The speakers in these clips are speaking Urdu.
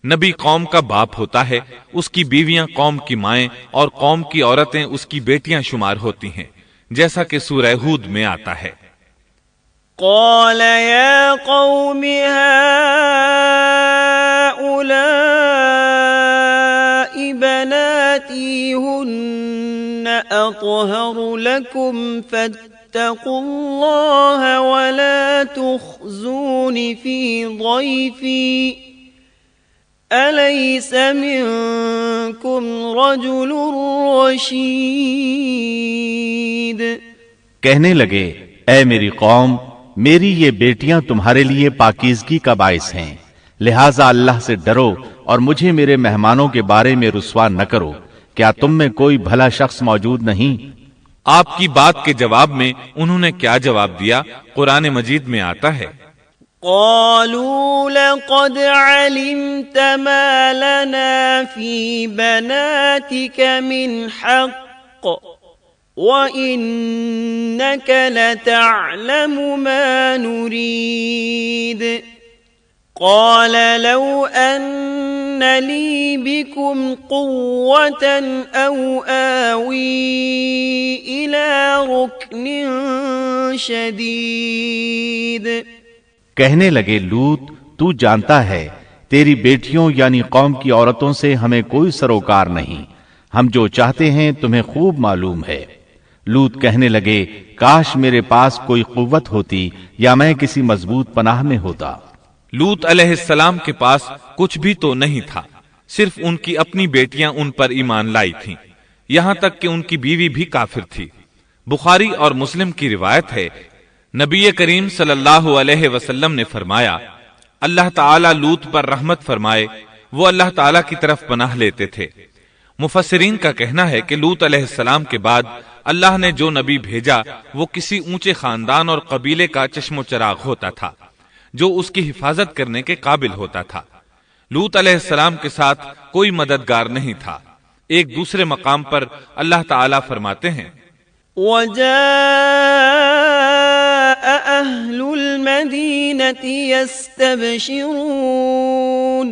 نبی قوم کا باپ ہوتا ہے، اس کی بیویاں قوم کی مائیں اور قوم کی عورتیں اس کی بیٹیاں شمار ہوتی ہیں، جیسا کہ سورہ ہود میں آتا ہے۔ قال يا قوم هؤلاء بناتي هن أطهر لكم فاتقوا الله ولا تخزون في ضيفي أليس منكم رجل رشيد۔ کہنے لگے اے میری قوم، میری یہ بیٹیاں تمہارے لیے پاکیزگی کا باعث ہیں، لہٰذا اللہ سے ڈرو اور مجھے میرے مہمانوں کے بارے میں رسوا نہ کرو۔ کیا تم میں کوئی بھلا شخص موجود نہیں؟ آپ کی بات کے جواب میں انہوں نے کیا جواب دیا؟ قرآن مجید میں آتا ہے قالوا لقد علمت ما لنا في بناتك من حق وإنك لتعلم ما نريد قال لو أن لي بكم قوة أو آوي إلى ركن شديد۔ کہنے لگے لوط، تو جانتا ہے تیری بیٹیوں یعنی قوم کی عورتوں سے ہمیں کوئی سروکار نہیں، ہم جو چاہتے ہیں تمہیں خوب معلوم ہے۔ لوط کہنے لگے کاش میرے پاس کوئی قوت ہوتی یا میں کسی مضبوط پناہ میں ہوتا۔ لوط علیہ السلام کے پاس کچھ بھی تو نہیں تھا، صرف ان کی اپنی بیٹیاں ان پر ایمان لائی تھیں، یہاں تک کہ ان کی بیوی بھی کافر تھی۔ بخاری اور مسلم کی روایت ہے، نبی کریم صلی اللہ علیہ وسلم نے فرمایا، اللہ تعالیٰ لوط پر رحمت فرمائے، وہ اللہ تعالیٰ کی طرف پناہ لیتے تھے۔ مفسرین کا کہنا ہے کہ لوط علیہ السلام کے بعد اللہ نے جو نبی بھیجا وہ کسی اونچے خاندان اور قبیلے کا چشم و چراغ ہوتا تھا، جو اس کی حفاظت کرنے کے قابل ہوتا تھا۔ لوط علیہ السلام کے ساتھ کوئی مددگار نہیں تھا۔ ایک دوسرے مقام پر اللہ تعالیٰ فرماتے ہیں وَجَاءَ أَهْلُ الْمَدِينَةِ يَسْتَبْشِرُونَ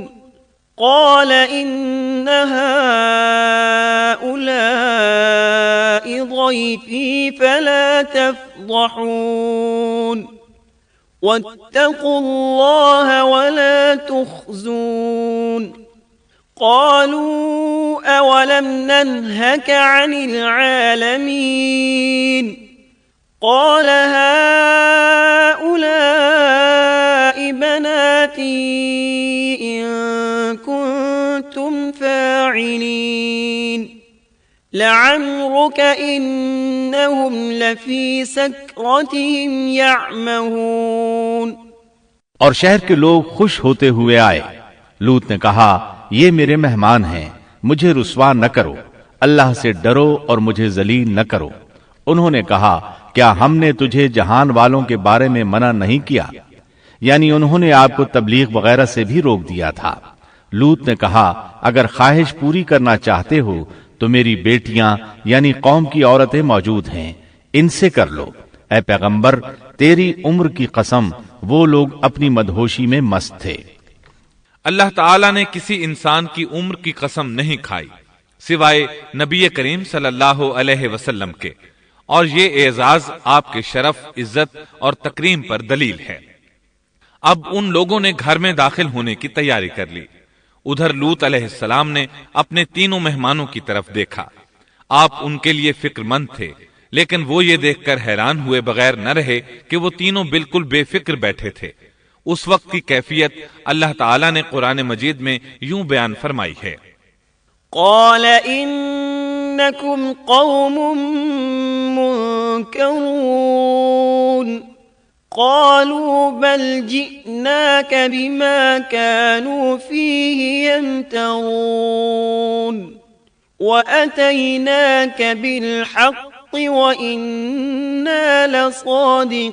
قَالَ إِنَّ هَؤُلَاءِ ضَيْفِي فَلَا تَفْضَحُونَ وَاتَّقُوا اللَّهَ وَلَا تُخْزُونَ قالوا أولم ننهك عن العالمين قال هؤلاء بناتي إن كنتم فاعلين لعمرك إنهم لفي سكرتهم يعمهون۔ اور شہر کے لوگ خوش ہوتے ہوئے آئے۔ لوط نے کہا یہ میرے مہمان ہیں، مجھے رسوا نہ کرو، اللہ سے ڈرو اور مجھے ذلیل نہ کرو۔ انہوں نے کہا کیا ہم نے تجھے جہان والوں کے بارے میں منع نہیں کیا؟ یعنی انہوں نے آپ کو تبلیغ وغیرہ سے بھی روک دیا تھا۔ لوط نے کہا اگر خواہش پوری کرنا چاہتے ہو تو میری بیٹیاں یعنی قوم کی عورتیں موجود ہیں، ان سے کر لو۔ اے پیغمبر تیری عمر کی قسم، وہ لوگ اپنی مدہوشی میں مست تھے۔ اللہ تعالیٰ نے کسی انسان کی عمر کی قسم نہیں کھائی سوائے نبی کریم صلی اللہ علیہ وسلم کے، اور یہ اعزاز آپ کے شرف، عزت اور تکریم پر دلیل ہے۔ اب ان لوگوں نے گھر میں داخل ہونے کی تیاری کر لی۔ ادھر لوط علیہ السلام نے اپنے تینوں مہمانوں کی طرف دیکھا۔ آپ ان کے لیے فکر مند تھے، لیکن وہ یہ دیکھ کر حیران ہوئے بغیر نہ رہے کہ وہ تینوں بالکل بے فکر بیٹھے تھے۔ اس وقت کی کیفیت اللہ تعالیٰ نے قرآن مجید میں یوں بیان فرمائی ہے قال انکم قوم منکرون قالوا بل جئناك بما كانوا فيه يمترون وأتيناك بالحق وإنا لصادقون۔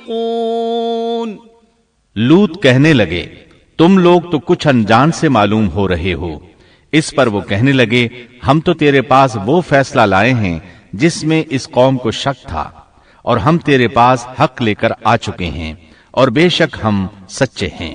لوط کہنے لگے تم لوگ تو کچھ انجان سے معلوم ہو رہے ہو۔ اس پر وہ کہنے لگے ہم تو تیرے پاس وہ فیصلہ لائے ہیں جس میں اس قوم کو شک تھا، اور ہم تیرے پاس حق لے کر آ چکے ہیں، اور بے شک ہم سچے ہیں۔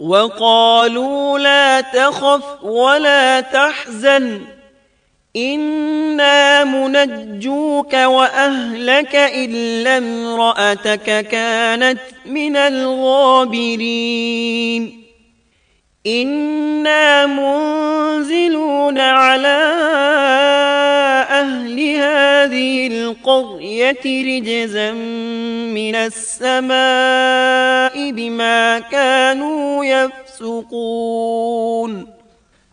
وقالوا لا تخف ولا تحزن إنا منجوك وأهلك إلا امرأتك كانت من الغابرين إنا منزلون على أهل هذه القرية رجزا من السماء بما كانوا يفسقون۔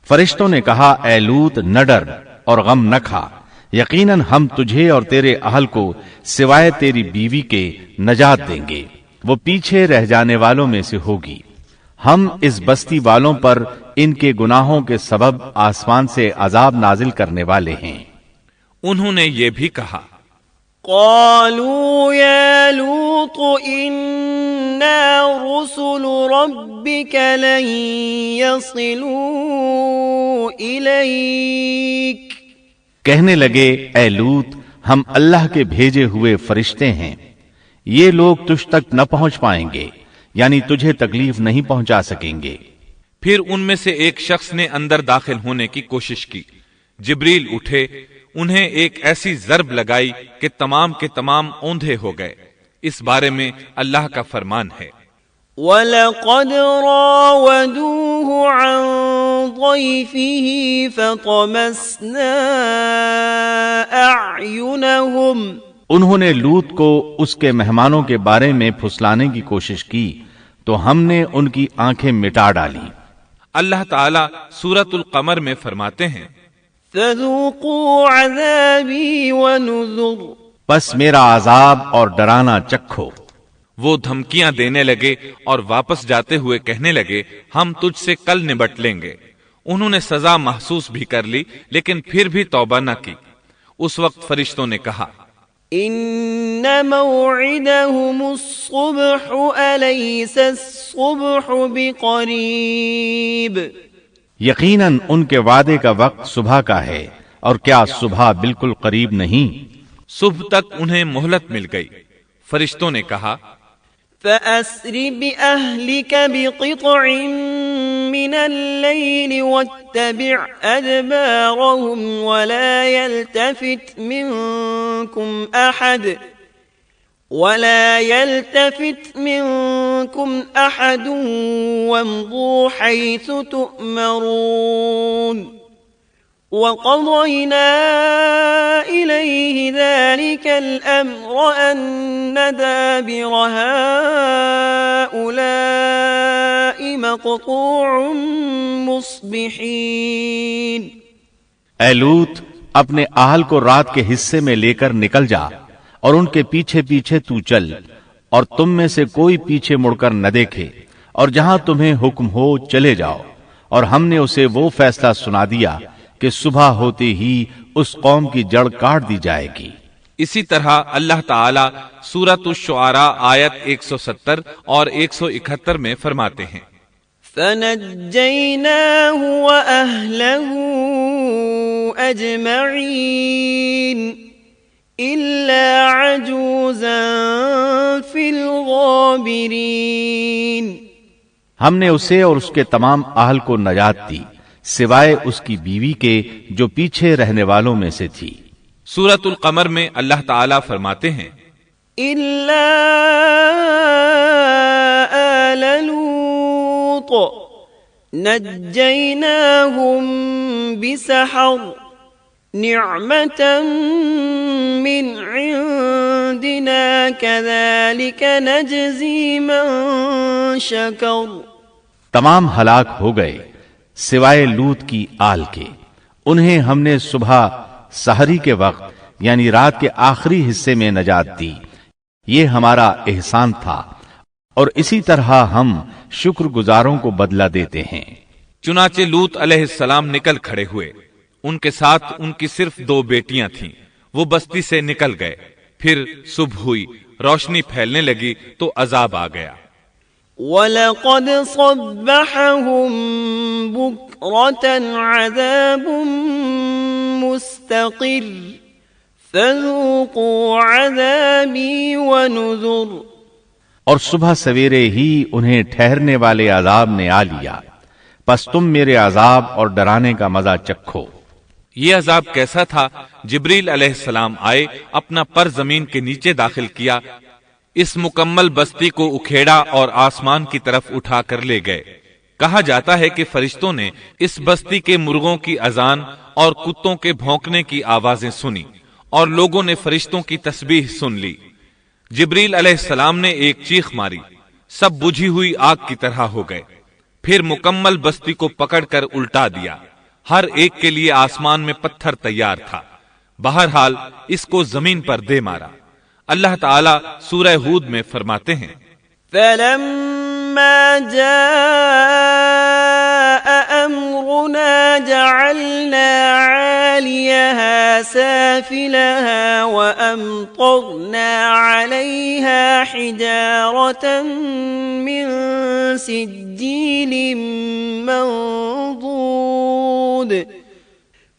فرشتوں نے کہا اے لوط نہ ڈر اور غم نہ کھا، یقیناً ہم تجھے اور تیرے اہل کو سوائے تیری بیوی کے نجات دیں گے، وہ پیچھے رہ جانے والوں میں سے ہوگی۔ ہم اس بستی والوں پر ان کے گناہوں کے سبب آسمان سے عذاب نازل کرنے والے ہیں۔ انہوں نے یہ بھی کہا، قالوا يا لوط إنا رسل ربك لن يصلوا إليك، کہنے لگے اے لوط ہم اللہ کے بھیجے ہوئے فرشتے ہیں، یہ لوگ تجھ تک نہ پہنچ پائیں گے، یعنی تجھے تکلیف نہیں پہنچا سکیں گے۔ پھر ان میں سے ایک شخص نے اندر داخل ہونے کی کوشش کی، جبریل اٹھے، انہیں ایک ایسی ضرب لگائی کہ تمام کے تمام اوندھے ہو گئے۔ اس بارے میں اللہ کا فرمان ہے، وَلَقَدْ رَاوَدُوهُ عَنْ ضَيْفِهِ فَطَمَسْنَا أَعْيُنَهُمْ، انہوں نے لوط کو اس کے مہمانوں کے بارے میں پھسلانے کی کوشش کی تو ہم نے ان کی آنکھیں مٹا ڈالی۔ اللہ تعالیٰ سورۃ القمر میں فرماتے ہیں، فَذُوقُوا عَذَابِي وَنُذُرْ، پس میرا عذاب اور ڈرانا چکھو۔ وہ دھمکیاں دینے لگے اور واپس جاتے ہوئے کہنے لگے ہم تجھ سے کل نبٹ لیں گے۔ انہوں نے سزا محسوس بھی کر لی لیکن پھر بھی توبہ نہ کی۔ اس وقت فرشتوں نے کہا، إِنَّ مَوْعِدَهُمُ الصُّبْحُ أَلَيْسَ الصُّبْحُ بِقَرِيبٍ، یقیناً ان کے وعدے کا وقت صبح کا ہے، اور کیا صبح بالکل قریب نہیں؟ صبح تک انہیں مہلت مل گئی۔ فرشتوں نے کہا، فَأَسْرِ بِأَهْلِكَ بِقِطْعٍ مِّنَ اللَّيْلِ وَاتَّبِعْ أَدْبَارَهُمْ وَلَا يَلْتَفِتْ مِنكُمْ أَحَدٌ وَامْضُوا حَيْثُ تُؤْمَرُونَ وَقَضَيْنَا إِلَيْهِ ذَلِكَ الْأَمْرَ أَنَّ دَابِرَ هَؤُلَاءِ مَقْطُوعٌ مُصْبِحِينَ۔ اے لوط اپنے اہل کو رات کے حصے میں لے کر نکل جا اور ان کے پیچھے پیچھے تو چل، اور تم میں سے کوئی پیچھے مڑ کر نہ دیکھے، اور جہاں تمہیں حکم ہو چلے جاؤ۔ اور ہم نے اسے وہ فیصلہ سنا دیا کہ صبح ہوتے ہی اس قوم کی جڑ کاٹ دی جائے گی۔ اسی طرح اللہ تعالی سورۃ الشعراء آیت 170 اور 171 میں فرماتے ہیں، فَنَجَّيْنَاهُ وَأَهْلَهُ أَجْمَعِينَ إِلَّا عَجُوزًا فِي الْغَابِرِينَ، ہم نے اسے اور اس کے تمام اہل کو نجات دی سوائے اس کی بیوی کے جو پیچھے رہنے والوں میں سے تھی۔ سورۃ القمر میں اللہ تعالیٰ فرماتے ہیں، إِلَّا آلَ لُوطٍ نَجَّيْنَاهُمْ بِسَحَرٍ نِعْمَةً مِّنْ عِنْدِنَا كَذَلِكَ نَجْزِي مَنْ شَكَرَ، تمام ہلاک ہو گئے سوائے لوط کی آل کے، انہیں ہم نے صبح سحری کے وقت یعنی رات کے آخری حصے میں نجات دی، یہ ہمارا احسان تھا، اور اسی طرح ہم شکر گزاروں کو بدلہ دیتے ہیں۔ چنانچہ لوط علیہ السلام نکل کھڑے ہوئے، ان کے ساتھ ان کی صرف 2 بیٹیاں تھیں، وہ بستی سے نکل گئے۔ پھر صبح ہوئی، روشنی پھیلنے لگی تو عذاب آ گیا۔ وَلَقَدْ صَبَّحَهُم بُكْرَةً عَذَابٌ مُسْتَقِرٌّ فَذُوقُوا عَذَابِي وَنُذُرْ۔ اور صبح سویرے ہی انہیں ٹھہرنے والے عذاب نے آ لیا، پس تم میرے عذاب اور ڈرانے کا مزہ چکھو۔ یہ عذاب کیسا تھا؟ جبریل علیہ السلام آئے، اپنا پر زمین کے نیچے داخل کیا، اس مکمل بستی کو اکھیڑا اور آسمان کی طرف اٹھا کر لے گئے۔ کہا جاتا ہے کہ فرشتوں نے اس بستی کے مرغوں کی اذان اور کتوں کے بھونکنے کی آوازیں سنی، اور لوگوں نے فرشتوں کی تسبیح سن لی۔ جبریل علیہ السلام نے ایک چیخ ماری، سب بجھی ہوئی آگ کی طرح ہو گئے، پھر مکمل بستی کو پکڑ کر الٹا دیا، ہر ایک کے لیے آسمان میں پتھر تیار تھا، بہرحال اس کو زمین پر دے مارا۔ اللہ تعالی سورہ ہود میں فرماتے ہیں، فلما جاء أمرنا جعلنا عاليها سافلها وأمطرنا عليها حجارة من سجيل منضود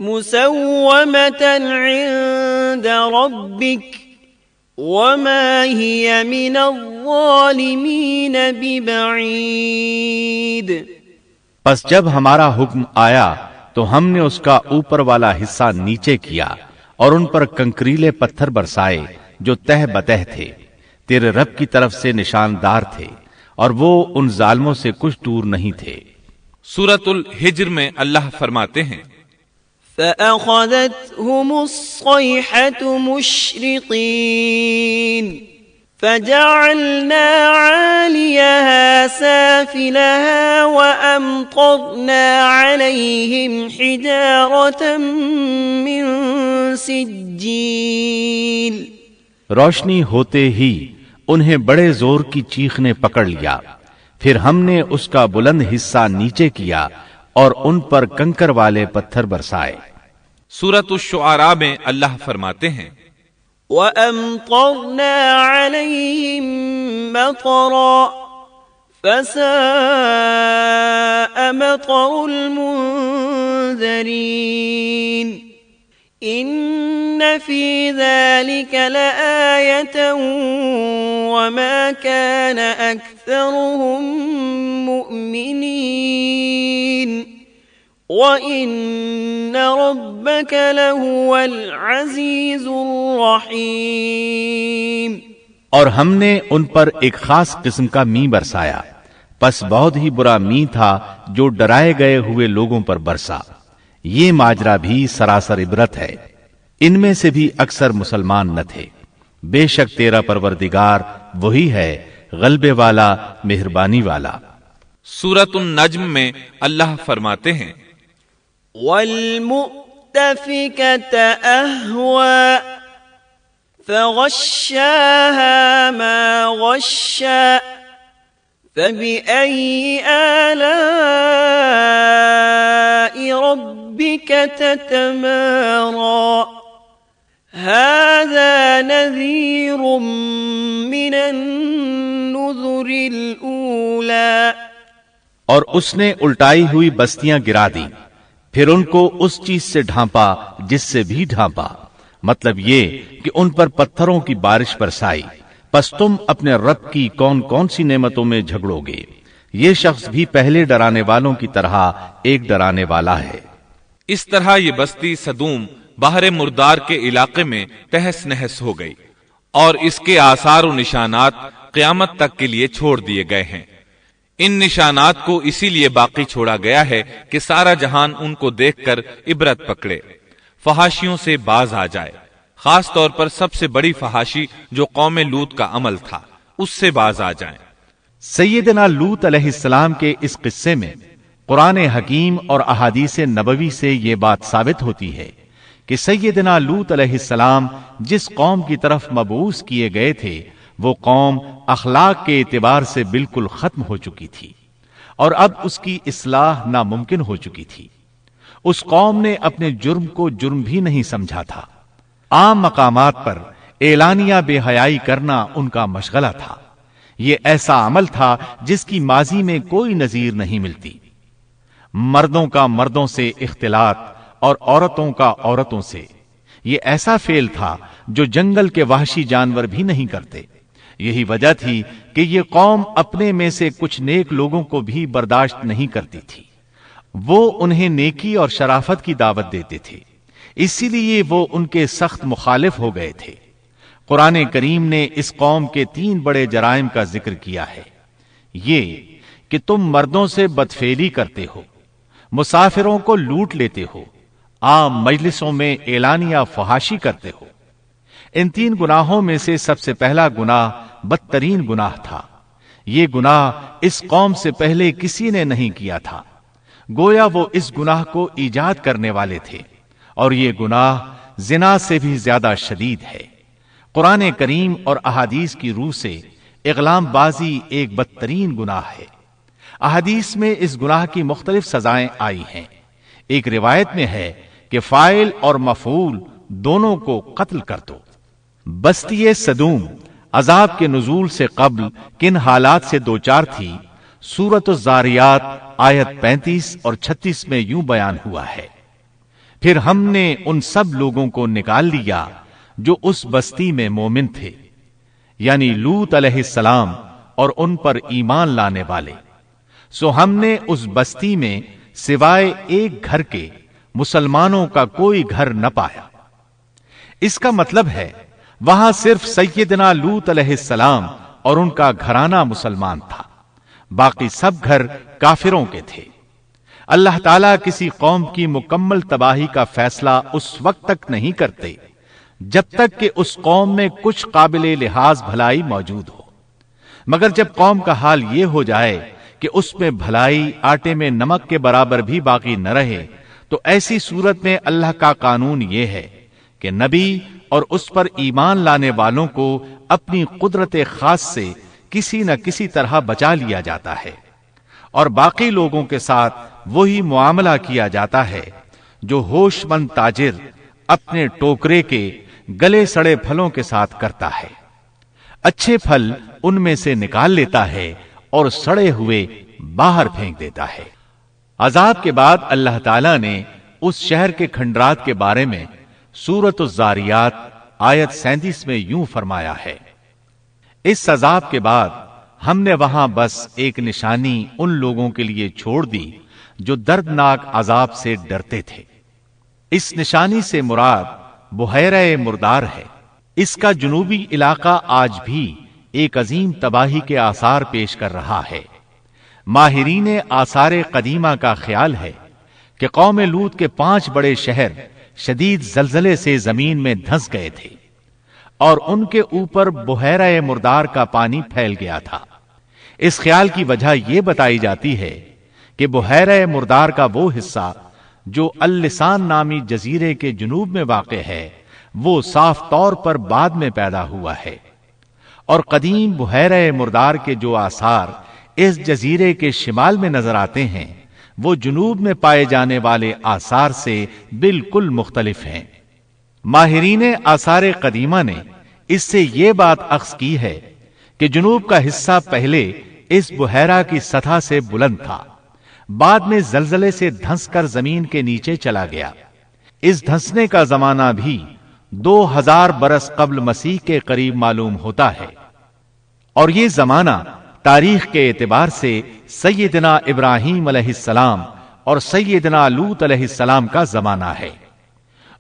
مسومة عند ربك وما هي من الظالمين ببعيد۔ پس جب ہمارا حکم آیا تو ہم نے اس کا اوپر والا حصہ نیچے کیا اور ان پر کنکریلے پتھر برسائے جو تہ بتہ تھے، تیرے رب کی طرف سے نشاندار تھے، اور وہ ان ظالموں سے کچھ دور نہیں تھے۔ سورۃ الحجر میں اللہ فرماتے ہیں، فأخذتهم الصيحة مشرقين فجعلنا عاليها سافلها وأمطرنا عليهم حجارة من سجيل۔ روشنی ہوتے ہی انہیں بڑے زور کی چیخ نے پکڑ لیا، پھر ہم نے اس کا بلند حصہ نیچے کیا اور ان پر کنکر والے پتھر برسائے۔ سورۃ الشعراء میں اللہ فرماتے ہیں، وَأَمْطَرْنَا عَلَيْهِمْ مَطَرًا فَسَاءَ مَطَرُ الْمُنذَرِينَ إِنَّ فِي ذَلِكَ لَآيَةً وَمَا كَانَ أَكْثَرُهُم مُؤْمِنِينَ وَإِنَّ رَبَّكَ لَهُوَ الْعَزِيزُ الرَّحِيمُ۔ اور ہم نے ان پر ایک خاص قسم کا می برسایا، پس بہت ہی برا می تھا جو ڈرائے گئے ہوئے لوگوں پر برسا۔ یہ ماجرا بھی سراسر عبرت ہے، ان میں سے بھی اکثر مسلمان نہ تھے۔ بے شک تیرا پروردگار وہی ہے، غلبے والا، مہربانی والا۔ سورۃ النجم میں اللہ فرماتے ہیں، وَالْمُؤْتَفِكَةَ أَهْوَىٰ فَغَشَّاهَا مَا غَشَّىٰ فَبِأَيِّ آلَاءِ رَبِّكَ تَتَمَارَىٰ هَٰذَا نَذِيرٌ مِّنَ النُّذُرِ الْأُولَىٰ۔ اور اس نے الٹائی ہوئی بستیاں گرا دی، پھر ان کو اس چیز سے ڈھانپا جس سے بھی ڈھانپا، مطلب یہ کہ ان پر پتھروں کی بارش برسائی۔ پس تم اپنے رب کی کون کون سی نعمتوں میں جھگڑو گے؟ یہ شخص بھی پہلے ڈرانے والوں کی طرح ایک ڈرانے والا ہے۔ اس طرح یہ بستی سدوم بحر مردار کے علاقے میں تہس نہس ہو گئی، اور اس کے آثار و نشانات قیامت تک کے لیے چھوڑ دیے گئے ہیں۔ ان نشانات کو اسی لیے باقی چھوڑا گیا ہے کہ سارا جہان ان کو دیکھ کر عبرت پکڑے، فحاشیوں سے باز آ جائے، خاص طور پر سب سے بڑی فحاشی جو قوم لوط کا عمل تھا اس سے باز آ جائیں۔ سیدنا لوط علیہ السلام کے اس قصے میں قرآن حکیم اور احادیث نبوی سے یہ بات ثابت ہوتی ہے کہ سیدنا لوط علیہ السلام جس قوم کی طرف مبعوث کیے گئے تھے وہ قوم اخلاق کے اعتبار سے بالکل ختم ہو چکی تھی، اور اب اس کی اصلاح ناممکن ہو چکی تھی۔ اس قوم نے اپنے جرم کو جرم بھی نہیں سمجھا تھا، عام مقامات پر اعلانیہ بے حیائی کرنا ان کا مشغلہ تھا۔ یہ ایسا عمل تھا جس کی ماضی میں کوئی نظیر نہیں ملتی۔ مردوں کا مردوں سے اختلاط اور عورتوں کا عورتوں سے، یہ ایسا فعل تھا جو جنگل کے وحشی جانور بھی نہیں کرتے۔ یہی وجہ تھی کہ یہ قوم اپنے میں سے کچھ نیک لوگوں کو بھی برداشت نہیں کرتی تھی. وہ انہیں نیکی اور شرافت کی دعوت دیتے تھے، اسی لیے وہ ان کے سخت مخالف ہو گئے تھے. قرآن کریم نے اس قوم کے 3 بڑے جرائم کا ذکر کیا ہے. یہ کہ تم مردوں سے بدفعلی کرتے ہو، مسافروں کو لوٹ لیتے ہو، عام مجلسوں میں اعلانیہ فحاشی کرتے ہو. ان 3 گناہوں میں سے سب سے پہلا گناہ بدترین گناہ تھا. یہ گناہ اس قوم سے پہلے کسی نے نہیں کیا تھا. گویا وہ اس گناہ کو ایجاد کرنے والے تھے، اور یہ گناہ زنا سے بھی زیادہ شدید ہے. قرآن کریم اور احادیث کی روح سے اغلام بازی ایک بدترین گناہ ہے. احادیث میں اس گناہ کی مختلف سزائیں آئی ہیں. ایک روایت میں ہے کہ فاعل اور مفعول دونوں کو قتل کر دو. بستی صدوم عذاب کے نزول سے قبل کن حالات سے دوچار تھی، سورۃ الزاریات آیت 35 اور 36 میں یوں بیان ہوا ہے: پھر ہم نے ان سب لوگوں کو نکال لیا جو اس بستی میں مومن تھے، یعنی لوط علیہ السلام اور ان پر ایمان لانے والے. سو ہم نے اس بستی میں سوائے ایک گھر کے مسلمانوں کا کوئی گھر نہ پایا. اس کا مطلب ہے وہاں صرف سیدنا لوط علیہ السلام اور ان کا گھرانہ مسلمان تھا، باقی سب گھر کافروں کے تھے. اللہ تعالیٰ کسی قوم کی مکمل تباہی کا فیصلہ اس وقت تک نہیں کرتے جب تک کہ اس قوم میں کچھ قابل لحاظ بھلائی موجود ہو، مگر جب قوم کا حال یہ ہو جائے کہ اس میں بھلائی آٹے میں نمک کے برابر بھی باقی نہ رہے، تو ایسی صورت میں اللہ کا قانون یہ ہے کہ نبی اور اس پر ایمان لانے والوں کو اپنی قدرت خاص سے کسی نہ کسی طرح بچا لیا جاتا ہے، اور باقی لوگوں کے ساتھ وہی معاملہ کیا جاتا ہے جو ہوش مند تاجر اپنے ٹوکرے کے گلے سڑے پھلوں کے ساتھ کرتا ہے. اچھے پھل ان میں سے نکال لیتا ہے اور سڑے ہوئے باہر پھینک دیتا ہے. عذاب کے بعد اللہ تعالیٰ نے اس شہر کے کھنڈرات کے بارے میں سورۃ الزاریات آیت 37 میں یوں فرمایا ہے: اس عذاب کے بعد ہم نے وہاں بس ایک نشانی ان لوگوں کے لیے چھوڑ دی جو دردناک عذاب سے ڈرتے تھے. اس نشانی سے مراد بحیرہ مردار ہے. اس کا جنوبی علاقہ آج بھی ایک عظیم تباہی کے آثار پیش کر رہا ہے. ماہرین آثار قدیمہ کا خیال ہے کہ قوم لوط کے 5 بڑے شہر شدید زلزلے سے زمین میں دھنس گئے تھے اور ان کے اوپر بحیرہ مردار کا پانی پھیل گیا تھا. اس خیال کی وجہ یہ بتائی جاتی ہے کہ بحیرہ مردار کا وہ حصہ جو اللسان نامی جزیرے کے جنوب میں واقع ہے وہ صاف طور پر بعد میں پیدا ہوا ہے، اور قدیم بحیرہ مردار کے جو آثار اس جزیرے کے شمال میں نظر آتے ہیں وہ جنوب میں پائے جانے والے آثار سے بالکل مختلف ہیں. ماہرین آثار قدیمہ نے اس سے یہ بات اخذ کی ہے کہ جنوب کا حصہ پہلے اس بحیرہ کی سطح سے بلند تھا، بعد میں زلزلے سے دھنس کر زمین کے نیچے چلا گیا. اس دھنسنے کا زمانہ بھی 2000 برس قبل مسیح کے قریب معلوم ہوتا ہے، اور یہ زمانہ تاریخ کے اعتبار سے سیدنا ابراہیم علیہ السلام اور سیدنا لوط علیہ السلام کا زمانہ ہے.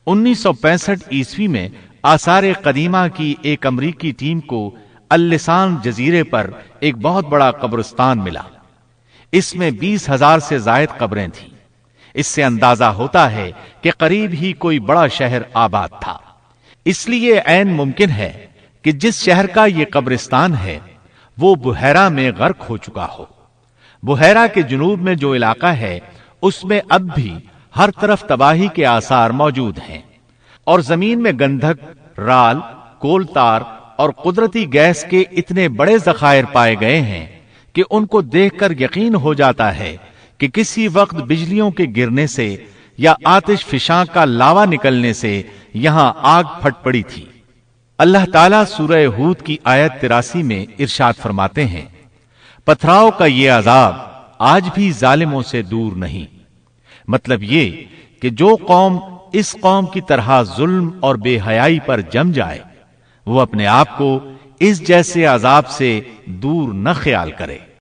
1965 عیسوی میں آثار قدیمہ کی ایک امریکی ٹیم کو اللسان جزیرے پر ایک بہت بڑا قبرستان ملا. اس میں 20,000 سے زائد قبریں تھیں. اس سے اندازہ ہوتا ہے کہ قریب ہی کوئی بڑا شہر آباد تھا. اس لیے عین ممکن ہے کہ جس شہر کا یہ قبرستان ہے وہ بحیرہ میں غرق ہو چکا ہو. بحیرہ کے جنوب میں جو علاقہ ہے اس میں اب بھی ہر طرف تباہی کے آثار موجود ہیں، اور زمین میں گندھک، رال، کول تار اور قدرتی گیس کے اتنے بڑے ذخائر پائے گئے ہیں کہ ان کو دیکھ کر یقین ہو جاتا ہے کہ کسی وقت بجلیوں کے گرنے سے یا آتش فشاں کا لاوا نکلنے سے یہاں آگ پھٹ پڑی تھی. اللہ تعالیٰ سورہ ہود کی آیت 83 میں ارشاد فرماتے ہیں: پتھراؤ کا یہ عذاب آج بھی ظالموں سے دور نہیں. مطلب یہ کہ جو قوم اس قوم کی طرح ظلم اور بے حیائی پر جم جائے وہ اپنے آپ کو اس جیسے عذاب سے دور نہ خیال کرے۔